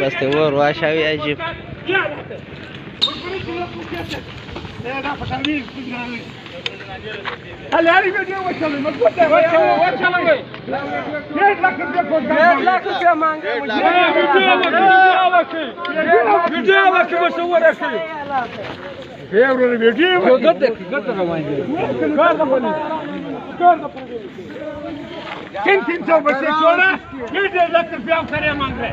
بس ور واشاوي عجيب هلا هذه فيديو وصل مضبوط وصل وين جيت لك يا مان فيديو لك بصورك فيديو قدك كنت انت بسيطوره فيديو لك في اخر يا مان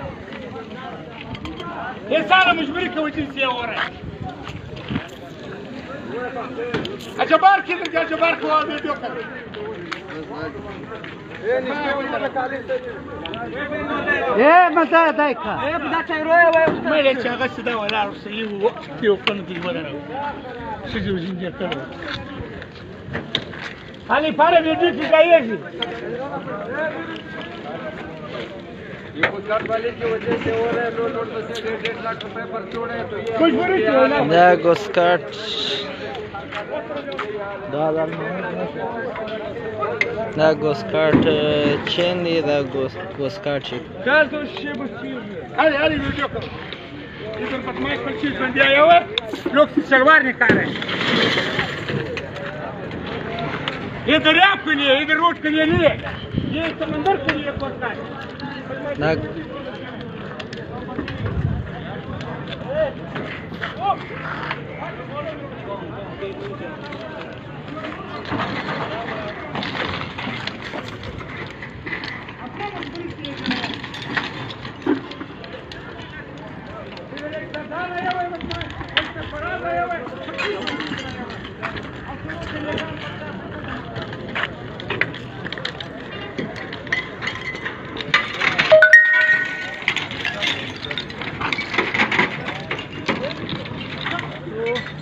رساله مجبرك وجنسيه ورا اجبار كذا اجبار كوال فيديو كذا ايه متى دايكا ايه بدك تروح ما ليش شغلت ده ولا رسليه وقتي وفنتي ولا سجل زنجر كذا هاني فارق فيديو की चाहिए ये गुजरात वाले की वजह से हो रहा है लोड बसे 1.5 लाख रुपए पर छोड़े तो ये دا ګوسکاټ دا ګوسکاټ چین دی دا ګوسکاټ شي قال تو شي بصير هذه فيديو كذا इधर बदमाश पंछी बन गया है लोग सलवार निकाल रहे ये दरिया के लिए इधर रोड के लिए नहीं है ये समंदर के लिए पड़ता है ना